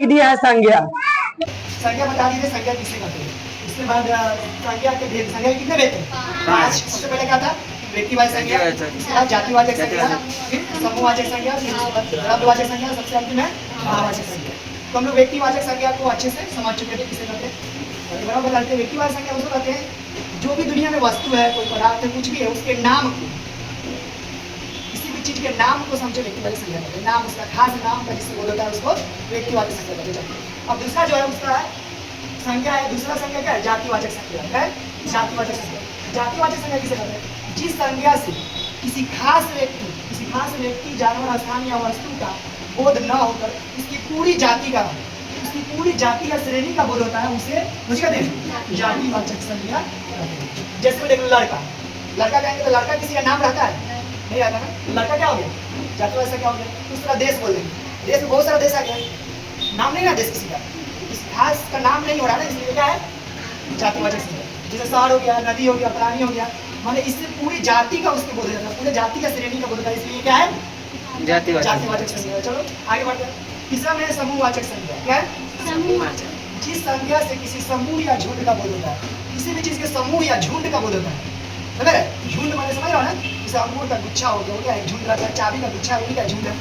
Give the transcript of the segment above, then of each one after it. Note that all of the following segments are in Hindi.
दिया है संज्ञा। संज्ञा बता दीजिए, संज्ञा किससे कहते हैं। उसके बाद संज्ञा के भेद, संज्ञा के कितने भेद थे? 5। सबसे पहले क्या था? व्यक्तिवाचक संज्ञा, उसके बाद जातिवाचक संज्ञा, फिर समूहवाचक संज्ञा, फिर द्रव्यवाचक संज्ञा, सबसे अंतिम है भाववाचक संज्ञा। तो हम लोग व्यक्तिवाचक संज्ञा को अच्छे से समझ चुके थे, किसे कहते हैं। बराबर बताते हैं व्यक्तिवाचक संज्ञा उसको कहते हैं जो भी दुनिया में वस्तु है, कोई पदार्थ है, कुछ भी है, उसके नाम को, किसी भी चीज के नाम को समझे व्यक्तिवाचक संज्ञा कहते हैं। नाम, उसका खास नाम का जिससे बोला जाता है उसको व्यक्तिवाचक संज्ञा कहते हैं। अब दूसरा जो है उसका संज्ञा है, दूसरा संज्ञा क्या है? जातिवाचक संज्ञा है। जातिवाचक संज्ञा, जातिवाचक संज्ञा किसे कहते हैं? जिस संज्ञा से किसी खास व्यक्ति, जानवर, स्थान या वस्तु का बोध न होकर उसकी पूरी जाति का, उसकी पूरी जाति या श्रेणी का बोध होता है, उसे मुझे कहते हैं जातिवाचक संज्ञा कहते हैं। जैसे देख लो लड़का, लड़का कहेंगे तो लड़का किसी का नाम रहता है? नहीं रहता ना। लड़का क्या हो गया? जातिवाचक संज्ञा हो गया। उस तरह देश बोल देंगे, देश में बहुत सारा देश आ गया, नाम नहीं ना देश किसी का, खास का नाम नहीं हो रहा ना, इसलिए क्या है? जातिवाचक संज्ञा। जैसे शहर हो गया, नदी हो गया, प्राणी हो गया, माने इससे पूरी जाति का उसके बोध होता है, पूरे जाति का श्रेणी का बोध होता है, इसलिए क्या है? जातिवाचक संज्ञा। चलो आगे बढ़ते हैं। तीसरा में समूहवाचक संज्ञा। क्या है? समूहवाचक। जिस संज्ञा से किसी समूह या झुंड का बोध होता है, किसी भी चीज के समूह या झुंड का बोध होता है, समझ रहे? झुंड माने समझ रहे हो ना? जैसे अंगूर का गुच्छा हो गया, एक झुंड रहता है, चाबी का गुच्छा उन्हीं का झुंड है।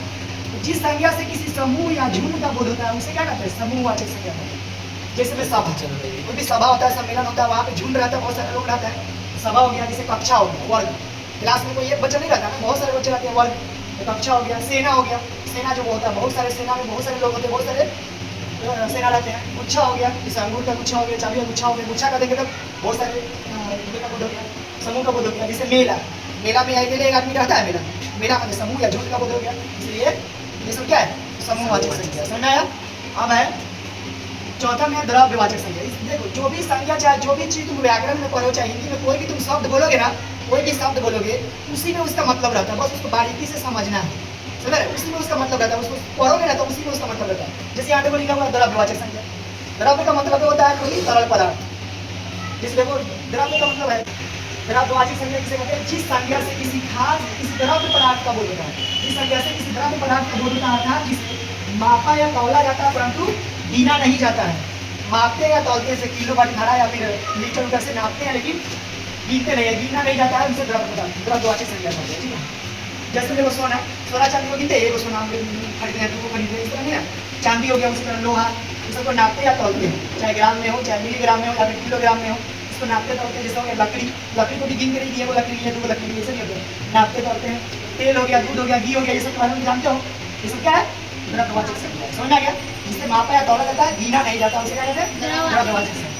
तो जिस संज्ञा से किसी समूह या झुंड का बोध होता है, उसे क्या कहते हैं? समूहवाचक संज्ञा कहते हैं। जैसे में सभा, कोई भी सभा होता है, सम्मेलन होता है, वहाँ पे झुंड रहता है, बहुत सारे लोग रहते हैं। सभा हो गया, जैसे कक्षा हो गया, वर्ग, क्लास में कोई एक बच्चा नहीं रहता ना, बहुत सारे बच्चे रहते हैं, वर्ग। तो कक्षा हो गया। सेना हो गया, सेना जो होता है, बहुत सारे सेना में बहुत सारे लोग होते हैं, बहुत सारे सेना रहते हैं। गुच्छा हो गया, जैसे अंगूर का गुच्छा हो गया, चाबी का गुच्छा हो गया, गुच्छा का देखें तो बहुत सारे का बोध हो गया, समूह का बोध हो गया। जैसे मेला, मेला में एक आदमी रहता है, मेला में समूह या झुंड का बोध हो गया, इसलिए ये सब क्या है? समूहवाचक संज्ञा। समझ आया? अब है चौथा में द्रव्यवाचक संज्ञा। देखो जो भी संज्ञा, चाहे जो भी चीज तुम व्याकरण में पढ़ो, चाहे हिंदी में कोई भी तुम शब्द बोलोगे ना, कोई भी शब्द बोलोगे, उसी में उसका मतलब रहता है, बस उसको बारीकी से समझना है, समझ रहे? उसी में उसका मतलब रहता है, उसको पढ़ोगे ना तो उसी में उसका मतलब रहता है। जैसे यहाँ देखो लिखा हुआ द्रव्यवाचक संज्ञा। द्रव्य का मतलब होता है कोई तरल पदार्थ। जैसे देखो द्रव्य का मतलब है, द्रव्यवाचक संज्ञा किसे कहते हैं? जिस संज्ञा से किसी द्रव्य पदार्थ का बोध होता है, जिस संज्ञा से किसी द्रव्य पदार्थ का बोध होता है, अर्थात जिसे मापा या तौला जाता है परंतु गिना नहीं जाता है। मापते या तौलते से किलो बटखारा या फिर लीटर उटर से नापते हैं, लेकिन गिनते नहीं है, गिनना नहीं जाता है, उसे द्रव्यवाचक संज्ञा कहते हैं। ठीक है। जैसे देखो सोना, सोना चांदी को गिनते हैं, एक सोना हम खरीदते हैं, 2 को खरीदते हैं, इस तरह नहीं ना। चांदी हो गया, उसी तरह लोहा, इस सबको नापते या तौलते हैं, चाहे ग्राम में हो, चाहे मिलीग्राम में हो, या फिर किलोग्राम में हो, इसको नापते तौलते हैं। जैसे हो गया लकड़ी, लकड़ी को भी गिन के नहीं दिए, वो लकड़ी है, 2 लकड़ी, ऐसे नहीं होते, नापते तौलते हैं। तेल हो गया, दूध हो गया, घी हो गया, ये सब के बारे में जानते हो, ये सब क्या है? द्रव्यवाचक संज्ञा। समझ आ गया? जिससे मापा या तौला जाता है, गिना नहीं जाता, उसे क्या कहते हैं? द्रव्यवाचक संज्ञा।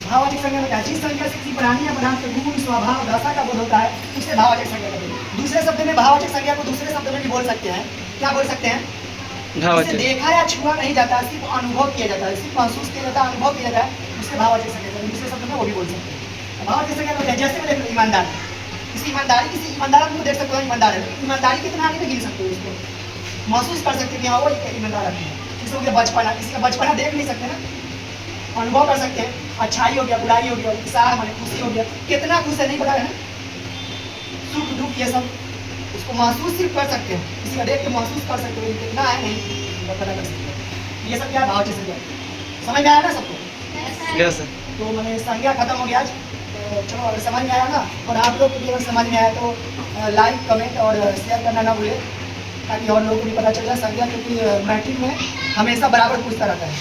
भाववाचक संज्ञा में क्या? जिस संज्ञा से किसी प्राणी या पदार्थ के गुण, स्वभाव, दशा का बोध होता है, उसे भाववाचक संज्ञा कहते हैं। दूसरे शब्द में भाववाचक संज्ञा को दूसरे शब्द में भी बोल सकते हैं। क्या बोल सकते हैं? इसे देखा या छुआ नहीं जाता, सिर्फ अनुभव किया जाता है, सिर्फ महसूस किया जाता है, अनुभव किया जाता है, उसे भाववाचक संज्ञा कहते हैं। दूसरे शब्द में वो भी बोल सकते हैं। भाववाचक संज्ञा में जैसे में देख लो ईमानदार, किसी ईमानदार को देख सकते हो, ईमानदार है, ईमानदारी कितना आगे गिन सकते हो, उसको महसूस कर सकते हैं, हाँ वो ईमानदार आदमी है। किसी हो गया बचपना, किसी का बचपना देख नहीं सकते ना, अनुभव कर सकते हैं। अच्छाई हो गया, बुराई हो गया, उत्साह माने खुशी हो गया, कितना खुश है नहीं पता है ना, सुख दुख ये सब उसको महसूस सिर्फ कर सकते हैं, किसी का देख के महसूस कर सकते हो, कितना है नहीं पता कर सकते हैं। ये सब क्या भाववाचक संज्ञा। समझ में आया ना सबको? Yes sir. तो मैंने संज्ञा खत्म हो गया आज। तो चलो अगर समझ में आया ना, और आप लोग को भी अगर समझ में आया तो लाइक, कमेंट और शेयर करना ना भूलें, ताकि और लोगों को भी पता चल जाए संज्ञा, क्योंकि मैट्रिक में हमेशा बराबर पूछता रहता है।